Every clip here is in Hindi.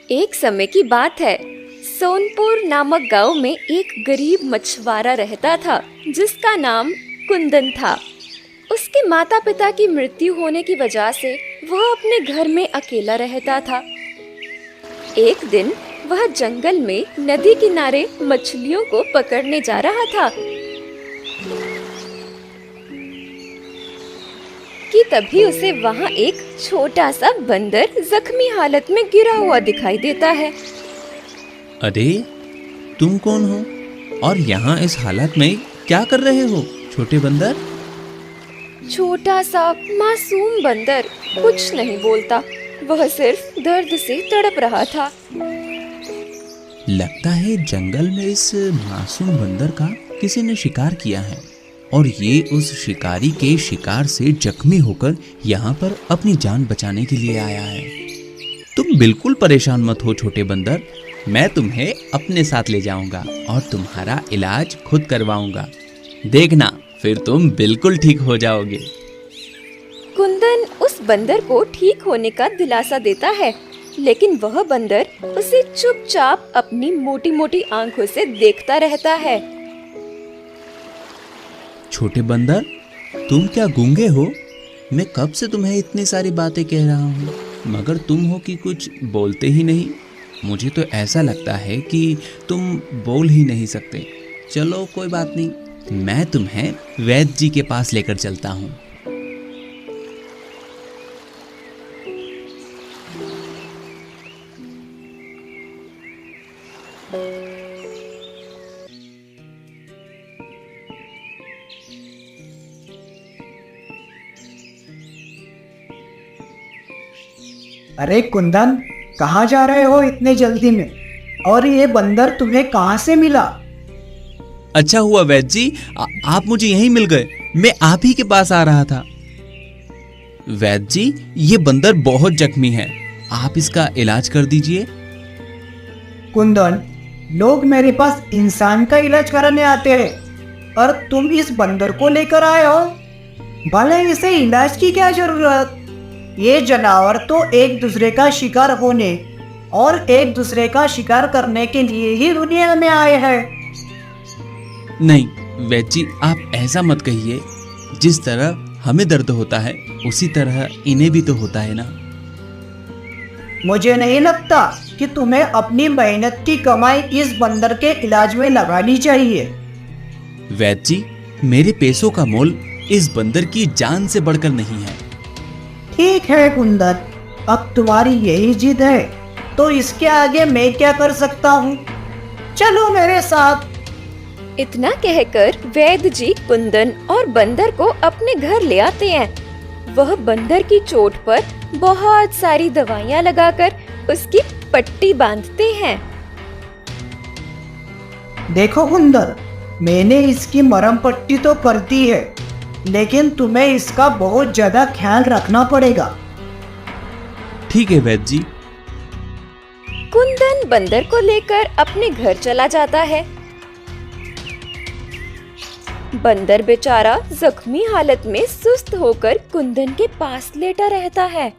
एक समय की बात है। सोनपुर नामक गांव में एक गरीब मछुआरा रहता था जिसका नाम कुंदन था। उसके माता पिता की मृत्यु होने की वजह से वह अपने घर में अकेला रहता था। एक दिन वह जंगल में नदी किनारे मछलियों को पकड़ने जा रहा था कि तभी उसे वहाँ एक छोटा सा बंदर जख्मी हालत में गिरा हुआ दिखाई देता है। अरे तुम कौन हो और यहाँ इस हालत में क्या कर रहे हो छोटे बंदर? छोटा सा मासूम बंदर कुछ नहीं बोलता, वह सिर्फ दर्द से तड़प रहा था। लगता है जंगल में इस मासूम बंदर का किसी ने शिकार किया है और ये उस शिकारी के शिकार से जख्मी होकर यहाँ पर अपनी जान बचाने के लिए आया है। तुम बिल्कुल परेशान मत हो छोटे बंदर, मैं तुम्हें अपने साथ ले जाऊंगा और तुम्हारा इलाज खुद करवाऊंगा। देखना फिर तुम बिल्कुल ठीक हो जाओगे। कुंदन उस बंदर को ठीक होने का दिलासा देता है, लेकिन वह बंदर उसे चुपचाप अपनी मोटी मोटी आंखों से देखता रहता है। छोटे बंदर, तुम क्या गूंगे हो? मैं कब से तुम्हें इतनी सारी बातें कह रहा हूँ मगर तुम हो कि कुछ बोलते ही नहीं। मुझे तो ऐसा लगता है कि तुम बोल ही नहीं सकते। चलो कोई बात नहीं, मैं तुम्हें वैद्य जी के पास लेकर चलता हूँ। अरे कुंदन, कहाँ जा रहे हो इतने जल्दी में? और ये बंदर तुम्हें कहाँ से मिला? अच्छा हुआ वैद्य जी, आप मुझे यहीं मिल गए। मैं आप ही के पास आ रहा था। वैद्य जी, ये बंदर बहुत जख्मी है, आप इसका इलाज कर दीजिए। कुंदन, लोग मेरे पास इंसान का इलाज कराने आते हैं और तुम इस बंदर को लेकर आए हो। भले इसे इलाज की क्या जरूरत? ये जानवर तो एक दूसरे का शिकार होने और एक दूसरे का शिकार करने के लिए ही दुनिया में आए हैं। नहीं वैद्य जी, आप ऐसा मत कहिए। जिस तरह हमें दर्द होता है उसी तरह इन्हें भी तो होता है ना। मुझे नहीं लगता कि तुम्हें अपनी मेहनत की कमाई इस बंदर के इलाज में लगानी चाहिए। वैद्य जी, मेरे पैसों का मोल इस बंदर की जान से बढ़कर नहीं है। ठीक है कुंदन, अब तुम्हारी यही जिद है तो इसके आगे मैं क्या कर सकता हूँ? चलो मेरे साथ। इतना कहकर वैद्य जी कुंदन और बंदर को अपने घर ले आते हैं। वह बंदर की चोट पर बहुत सारी दवाइयाँ लगाकर उसकी पट्टी बांधते हैं। देखो कुंदन, मैंने इसकी मरहम पट्टी तो कर दी है, लेकिन तुम्हें इसका बहुत ज्यादा ख्याल रखना पड़ेगा। ठीक है वैद्य जी। कुंदन बंदर को लेकर अपने घर चला जाता है। बंदर बेचारा जख्मी हालत में सुस्त होकर कुंदन के पास लेटा रहता है।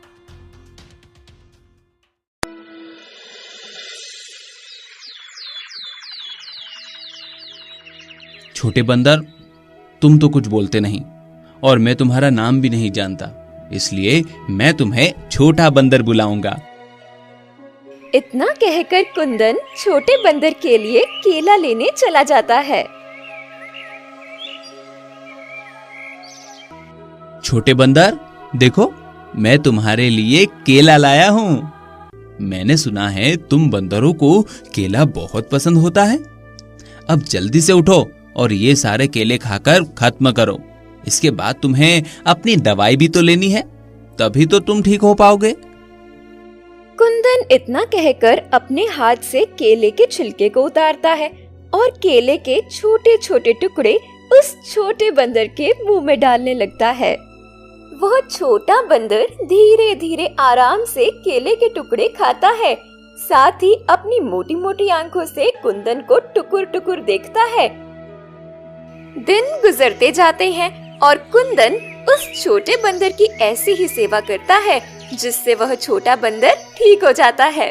छोटे बंदर, तुम तो कुछ बोलते नहीं और मैं तुम्हारा नाम भी नहीं जानता, इसलिए मैं तुम्हें छोटा बंदर बुलाऊंगा। इतना कहकर कुंदन छोटे बंदर के लिए केला लेने चला जाता है। छोटे बंदर, देखो मैं तुम्हारे लिए केला लाया हूँ। मैंने सुना है तुम बंदरों को केला बहुत पसंद होता है। अब जल्दी से उठो और ये सारे केले खाकर खत्म करो। इसके बाद तुम्हें अपनी दवाई भी तो लेनी है, तभी तो तुम ठीक हो पाओगे। कुंदन इतना कहकर अपने हाथ से केले के छिलके को उतारता है और केले के छोटे छोटे टुकड़े उस छोटे बंदर के मुंह में डालने लगता है। वह छोटा बंदर धीरे धीरे आराम से केले के टुकड़े खाता है, साथ ही अपनी मोटी मोटी आंखों से कुंदन को टुकुर टुकुर देखता है। दिन गुजरते जाते हैं और कुंदन उस छोटे बंदर की ऐसी ही सेवा करता है जिससे वह छोटा बंदर ठीक हो जाता है।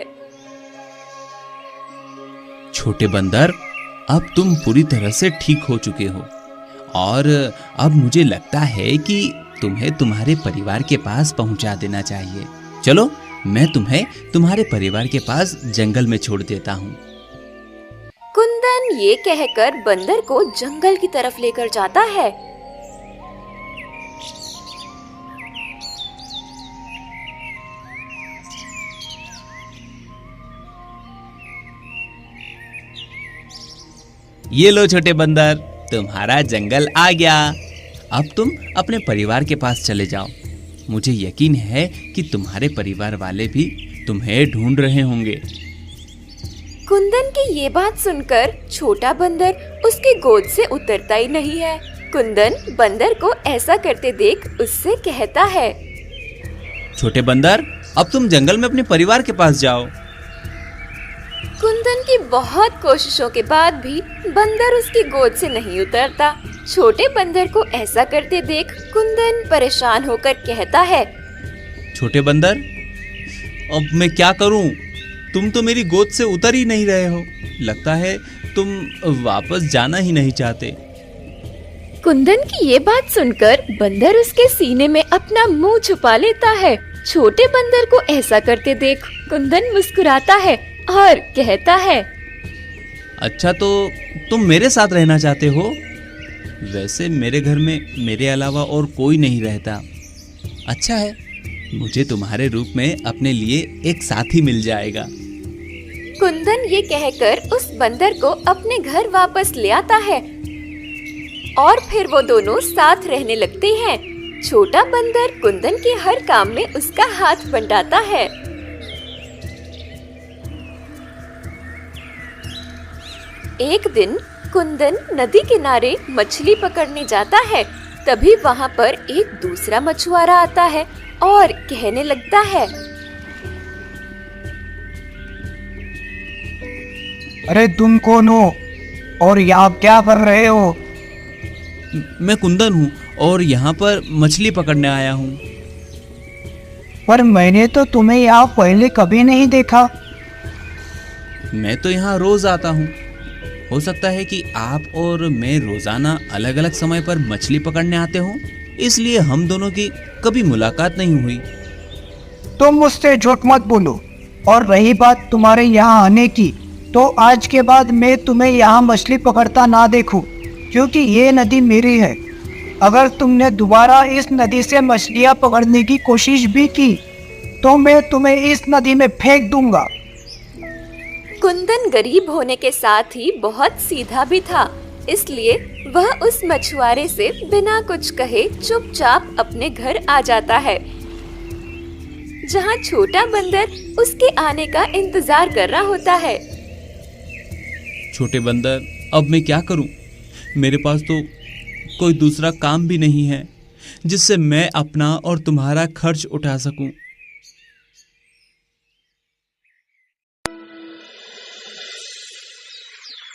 छोटे बंदर, अब तुम पूरी तरह से ठीक हो चुके हो और अब मुझे लगता है कि तुम्हें तुम्हारे परिवार के पास पहुंचा देना चाहिए। चलो, मैं तुम्हें तुम्हारे परिवार के पास जंगल में छोड़ देता हूँ। कुंदन ये कहकर बंदर को जंगल की तरफ लेकर जाता है। ये लो छोटे बंदर, तुम्हारा जंगल आ गया। अब तुम अपने परिवार के पास चले जाओ। मुझे यकीन है कि तुम्हारे परिवार वाले भी तुम्हें ढूंढ रहे होंगे। कुंदन की ये बात सुनकर छोटा बंदर उसकी गोद से उतरता ही नहीं है। कुंदन बंदर को ऐसा करते देख उससे कहता है, छोटे बंदर, अब तुम जंगल में अपने परिवार के पास जाओ। कुंदन की बहुत कोशिशों के बाद भी बंदर उसकी गोद से नहीं उतरता। छोटे बंदर को ऐसा करते देख कुंदन परेशान होकर कहता है, छोटे बंदर, अब मैं क्या करूं? तुम तो मेरी गोद से उतर ही नहीं रहे हो। लगता है तुम वापस जाना ही नहीं चाहते। कुंदन की ये बात सुनकर बंदर उसके सीने में अपना मुंह छुपा लेता है। छोटे बंदर को ऐसा करते देख कुंदन मुस्कुराता है और कहता है, अच्छा, तो तुम मेरे साथ रहना चाहते हो? वैसे मेरे घर में मेरे अलावा और कोई नहीं रहता। अच्छा है, मुझे तुम्हारे रूप में अपने लिए एक साथी मिल जाएगा। कुंदन ये कहकर उस बंदर को अपने घर वापस ले आता है और फिर वो दोनों साथ रहने लगते हैं। छोटा बंदर कुंदन के हर काम में उसका हाथ बंटाता है। एक दिन कुंदन नदी किनारे मछली पकड़ने जाता है। तभी वहाँ पर एक दूसरा मछुआरा आता है और कहने लगता है, अरे तुम कौन हो और यहाँ क्या कर रहे हो? मैं कुंदन हूँ और यहाँ पर मछली पकड़ने आया हूँ। पर मैंने तो तुम्हें यहाँ पहले कभी नहीं देखा। मैं तो यहाँ रोज आता हूँ। हो सकता है कि आप और मैं रोजाना अलग अलग समय पर मछली पकड़ने आते हो, इसलिए हम दोनों की कभी मुलाकात नहीं हुई। तुम मुझसे झूठ मत बोलो। और रही बात तुम्हारे यहाँ आने की, तो आज के बाद मैं तुम्हें यहाँ मछली पकड़ता ना देखूं, क्योंकि ये नदी मेरी है। अगर तुमने दोबारा इस नदी से मछलियाँ पकड़ने की कोशिश भी की तो मैं तुम्हें इस नदी में फेंक दूंगा। कुंदन गरीब होने के साथ ही बहुत सीधा भी था, इसलिए वह उस मछुआरे से बिना कुछ कहे चुपचाप अपने घर आ जाता है, जहाँ छोटा बंदर उसके आने का इंतजार कर रहा होता है। छोटे बंदर, अब मैं क्या करूं? मेरे पास तो कोई दूसरा काम भी नहीं है जिससे मैं अपना और तुम्हारा खर्च उठा सकूं।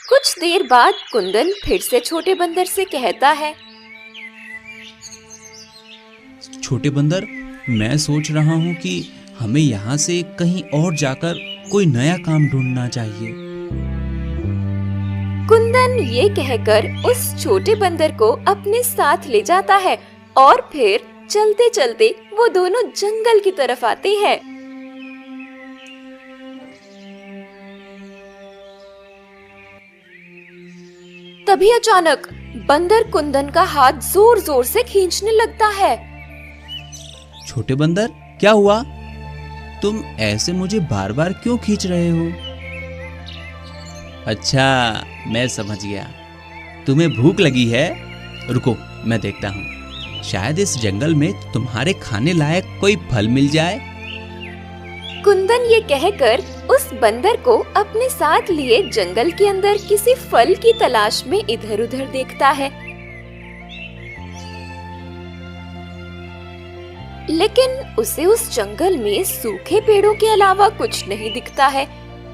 कुछ देर बाद कुंदन फिर से छोटे बंदर से कहता है, छोटे बंदर, मैं सोच रहा हूं कि हमें यहाँ से कहीं और जाकर कोई नया काम ढूंढना चाहिए। कुंदन ये कहकर उस छोटे बंदर को अपने साथ ले जाता है और फिर चलते चलते वो दोनों जंगल की तरफ आते हैं। तभी अचानक बंदर कुंदन का हाथ जोर जोर से खींचने लगता है। छोटे बंदर, क्या हुआ? तुम ऐसे मुझे बार बार क्यों खींच रहे हो? अच्छा, मैं समझ गया, तुम्हें भूख लगी है। रुको, मैं देखता हूँ, शायद इस जंगल में तुम्हारे खाने लायक कोई फल मिल जाए। कुंदन ये कहकर उस बंदर को अपने साथ लिए जंगल के अंदर किसी फल की तलाश में इधर उधर देखता है, लेकिन उसे उस जंगल में सूखे पेड़ों के अलावा कुछ नहीं दिखता है।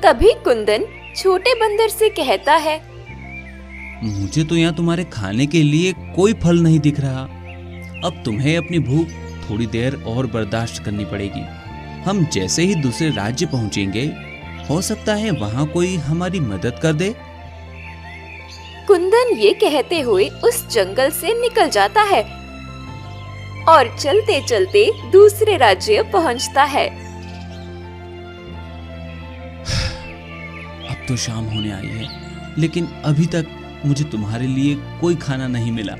तभी कुंदन छोटे बंदर से कहता है, मुझे तो यहाँ तुम्हारे खाने के लिए कोई फल नहीं दिख रहा। अब तुम्हें अपनी भूख थोड़ी देर और बर्दाश्त करनी पड़ेगी। हम जैसे ही दूसरे राज्य पहुँचेंगे, हो सकता है वहाँ कोई हमारी मदद कर दे। कुंदन ये कहते हुए उस जंगल से निकल जाता है और चलते चलते दूसरे राज्य पहुंचता है। अब तो शाम होने आई है, लेकिन अभी तक मुझे तुम्हारे लिए कोई खाना नहीं मिला।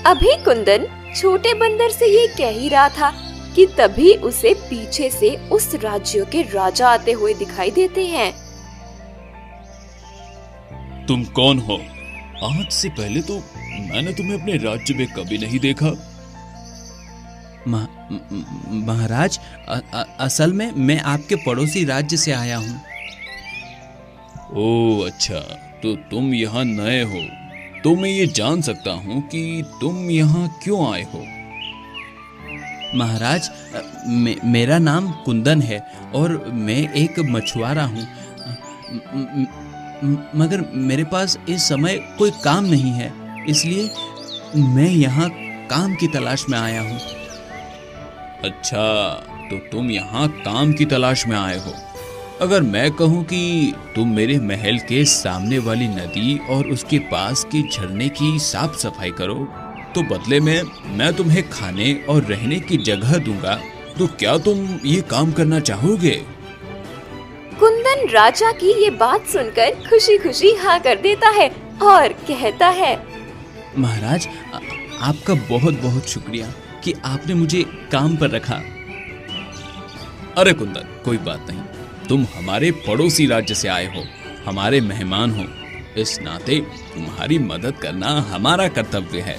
अभी कुंदन छोटे बंदर से ये कह ही रहा था कि तभी उसे पीछे से उस राज्य के राजा आते हुए दिखाई देते हैं। तुम कौन हो? आज से पहले तो मैंने तुम्हें अपने राज्य में कभी नहीं देखा। महाराज, असल में मैं आपके पड़ोसी राज्य से आया हूँ। ओह अच्छा, तो तुम यहाँ नए हो, तो मैं ये जान सकता हूँ कि तुम यहाँ क्यों आए हो? महाराज, मेरा नाम कुंदन है और मैं एक मछुआरा हूँ, मगर मेरे पास इस समय कोई काम नहीं है, इसलिए मैं यहाँ काम की तलाश में आया हूँ। अच्छा, तो तुम यहाँ काम की तलाश में आए हो। अगर मैं कहूँ कि तुम मेरे महल के सामने वाली नदी और उसके पास के झरने की साफ सफाई करो, तो बदले में मैं तुम्हें खाने और रहने की जगह दूंगा, तो क्या तुम ये काम करना चाहोगे? कुंदन राजा की ये बात सुनकर खुशी खुशी हाँ कर देता है और कहता है, महाराज, आपका बहुत बहुत शुक्रिया कि आपने मुझे काम पर रखा। अरे कुंदन, कोई बात नहीं, तुम हमारे पड़ोसी राज्य से आए हो, हमारे मेहमान हो, इस नाते तुम्हारी मदद करना हमारा कर्तव्य है।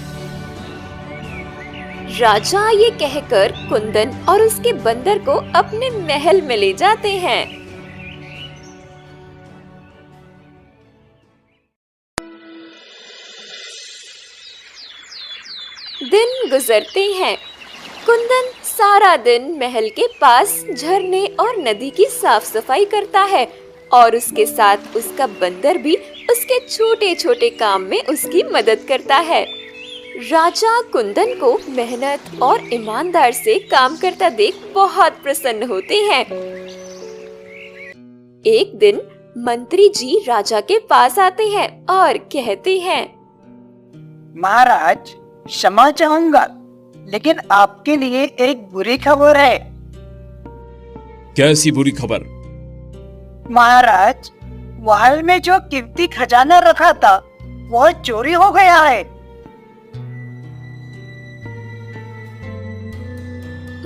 राजा ये कहकर कुंदन और उसके बंदर को अपने महल में ले जाते हैं। दिन गुजरते हैं। कुंदन सारा दिन महल के पास झरने और नदी की साफ सफाई करता है और उसके साथ उसका बंदर भी उसके छोटे छोटे काम में उसकी मदद करता है। राजा कुंदन को मेहनत और ईमानदार से काम करता देख बहुत प्रसन्न होते हैं। एक दिन मंत्री जी राजा के पास आते हैं और कहते हैं, महाराज, क्षमा चाहूंगा, लेकिन आपके लिए एक बुरी खबर है। कैसी बुरी खबर? महाराज, महल में जो कीमती खजाना रखा था वो चोरी हो गया है।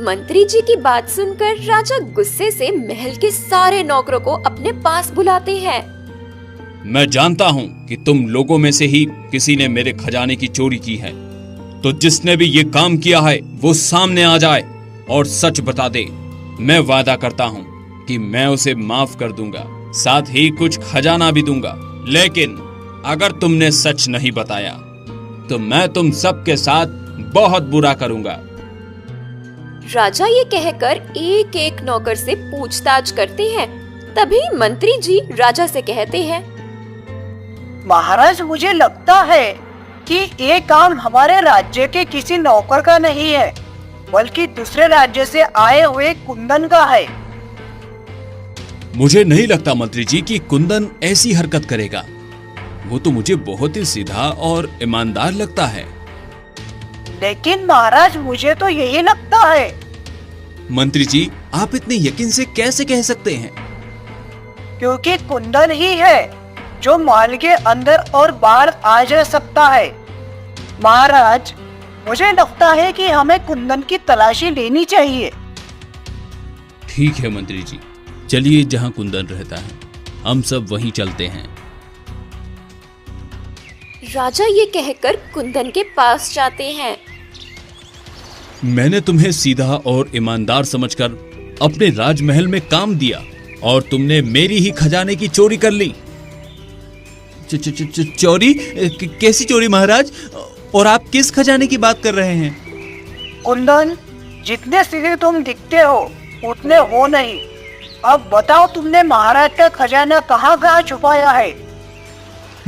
मंत्री जी की बात सुनकर राजा गुस्से से महल के सारे नौकरों को अपने पास बुलाते हैं। मैं जानता हूँ कि तुम लोगों में से ही किसी ने मेरे खजाने की चोरी की है, तो जिसने भी ये काम किया है वो सामने आ जाए और सच बता दे। मैं वादा करता हूँ कि मैं उसे माफ कर दूंगा, साथ ही कुछ खजाना भी दूंगा। लेकिन अगर तुमने सच नहीं बताया तो मैं तुम सबके साथ बहुत बुरा करूंगा। राजा ये कहकर एक एक नौकर से पूछताछ करते हैं। तभी मंत्री जी राजा से कहते हैं, महाराज, मुझे लगता है कि ये काम हमारे राज्य के किसी नौकर का नहीं है, बल्कि दूसरे राज्य से आए हुए कुंदन का है। मुझे नहीं लगता मंत्री जी कि कुंदन ऐसी हरकत करेगा। वो तो मुझे बहुत ही सीधा और ईमानदार लगता है। लेकिन महाराज, मुझे तो यही लगता है। मंत्री जी, आप इतने यकीन से कैसे कह सकते हैं? क्योंकि कुंदन ही है जो महल के अंदर और बाहर आ जा सकता है। महाराज, मुझे लगता है कि हमें कुंदन की तलाशी लेनी चाहिए। ठीक है मंत्री जी, चलिए जहाँ कुंदन रहता है हम सब वहीं चलते हैं। राजा ये कहकर कुंदन के पास जाते हैं। मैंने तुम्हें सीधा और ईमानदार समझकर अपने राजमहल में काम दिया और तुमने मेरी ही खजाने की चोरी कर ली। चोरी? कैसी चोरी महाराज? और आप किस खजाने की बात कर रहे हैं? कुंदन, जितने सीधे तुम दिखते हो उतने हो नहीं। अब बताओ, तुमने महाराज का खजाना कहाँ छुपाया है?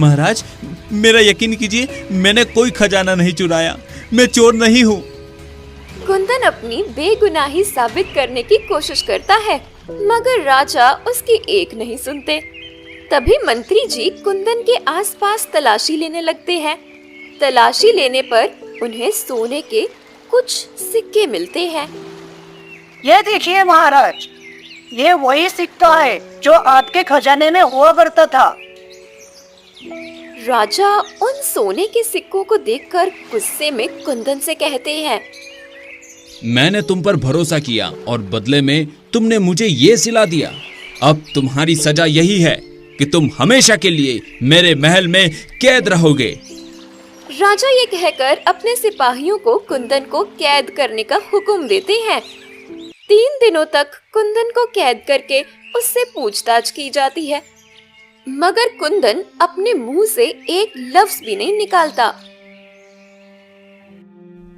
महाराज, मेरा यकीन कीजिए, मैंने कोई खजाना नहीं चुराया, मैं चोर नहीं हूँ। कुंदन अपनी बेगुनाही साबित करने की कोशिश करता है मगर राजा उसकी एक नहीं सुनते। तभी मंत्री जी कुंदन के आसपास तलाशी लेने लगते हैं। तलाशी लेने पर उन्हें सोने के कुछ सिक्के मिलते हैं। ये देखिए महाराज, ये वही सिक्का है जो आपके खजाने में हुआ करता था। राजा उन सोने के सिक्कों को देखकर गुस्से में कुंदन से कहते हैं, मैंने तुम पर भरोसा किया और बदले में तुमने मुझे ये सिला दिया। अब तुम्हारी सजा यही है कि तुम हमेशा के लिए मेरे महल में कैद रहोगे। राजा ये कहकर अपने सिपाहियों को कुंदन को कैद करने का हुक्म देते हैं। 3 दिनों तक कुंदन को कैद करके उससे पूछताछ की जाती है, मगर कुंदन अपने मुंह से एक लफ्ज भी नहीं निकालता।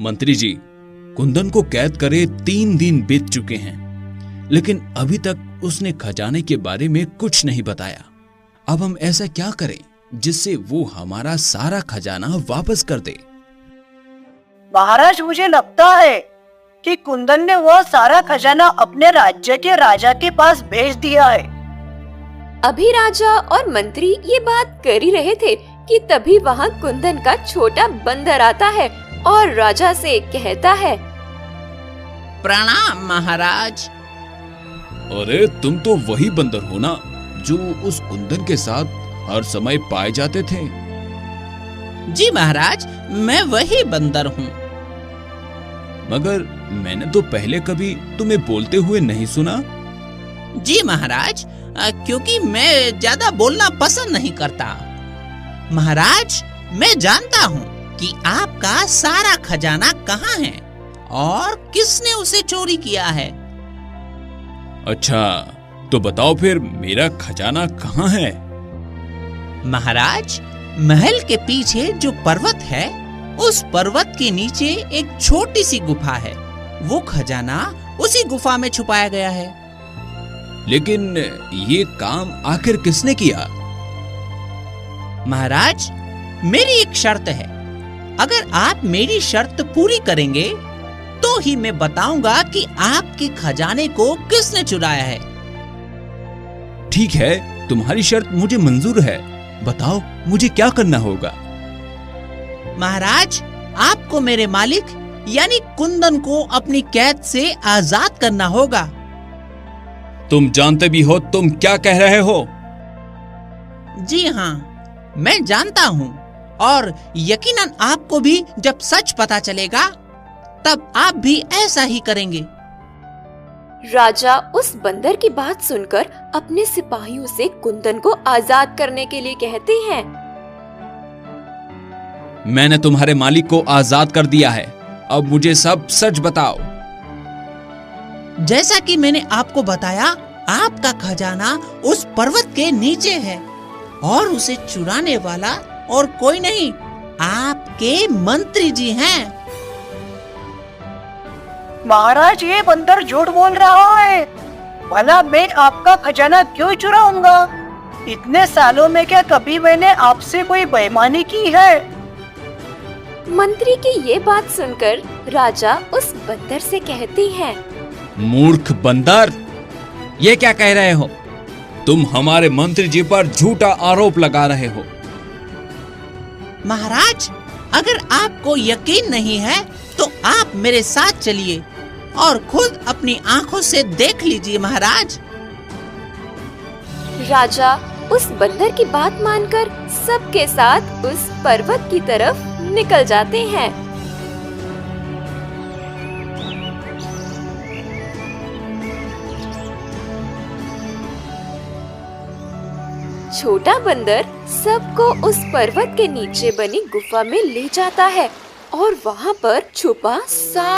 मंत्री जी, कुंदन को कैद करे 3 दिन बीत चुके हैं, लेकिन अभी तक उसने खजाने के बारे में कुछ नहीं बताया। अब हम ऐसा क्या करें जिससे वो हमारा सारा खजाना वापस कर दे? महाराज, मुझे लगता है कि कुंदन ने वह सारा खजाना अपने राज्य के राजा के पास भेज दिया है। अभी राजा और मंत्री ये बात कर ही रहे थे कि तभी वहाँ कुंदन का छोटा बंदर आता है और राजा से कहता है, प्रणाम महाराज। अरे तुम तो वही बंदर हो ना जो उस कुंदन के साथ हर समय पाए जाते थे? जी महाराज, मैं वही बंदर हूँ। मगर मैंने तो पहले कभी तुम्हें बोलते हुए नहीं सुना। जी महाराज, क्योंकि मैं ज्यादा बोलना पसंद नहीं करता। महाराज, मैं जानता हूँ कि आपका सारा खजाना कहाँ है और किसने उसे चोरी किया है। अच्छा, तो बताओ फिर मेरा खजाना कहाँ है? महाराज, महल के पीछे जो पर्वत है, उस पर्वत के नीचे एक छोटी सी गुफा है। वो खजाना उसी गुफा में छुपाया गया है। लेकिन ये काम आखिर किसने किया? महाराज, मेरी एक शर्त है। अगर आप मेरी शर्त पूरी करेंगे तो ही मैं बताऊंगा कि आपके खजाने को किसने चुराया है। ठीक है, तुम्हारी शर्त मुझे मंजूर है। बताओ मुझे क्या करना होगा? महाराज, आपको मेरे मालिक यानी कुंदन को अपनी कैद से आजाद करना होगा। तुम जानते भी हो तुम क्या कह रहे हो? जी हाँ, मैं जानता हूँ और यकीनन आपको भी जब सच पता चलेगा तब आप भी ऐसा ही करेंगे। राजा उस बंदर की बात सुनकर अपने सिपाहियों से कुंदन को आजाद करने के लिए कहते हैं, मैंने तुम्हारे मालिक को आजाद कर दिया है। अब मुझे सब सच बताओ। जैसा कि मैंने आपको बताया, आपका खजाना उस पर्वत के नीचे है और उसे चुराने वाला और कोई नहीं, आपके मंत्री जी हैं। महाराज, ये बंदर झूठ बोल रहा है। भला मैं आपका खजाना क्यों चुराऊंगा? इतने सालों में क्या कभी मैंने आपसे कोई बेईमानी की है? मंत्री की ये बात सुनकर राजा उस बंदर से कहते हैं, मूर्ख बंदर, ये क्या कह रहे हो? तुम हमारे मंत्री जी पर झूठा आरोप लगा रहे हो। महाराज, अगर आपको यकीन नहीं है तो आप मेरे साथ चलिए और खुद अपनी आंखों से देख लीजिए। महाराज, राजा उस बंदर की बात मानकर सबके साथ उस पर्वत की तरफ निकल जाते हैं। छोटा बंदर सबको उस पर्वत के नीचे बनी गुफा में ले जाता है और वहाँ पर छुपा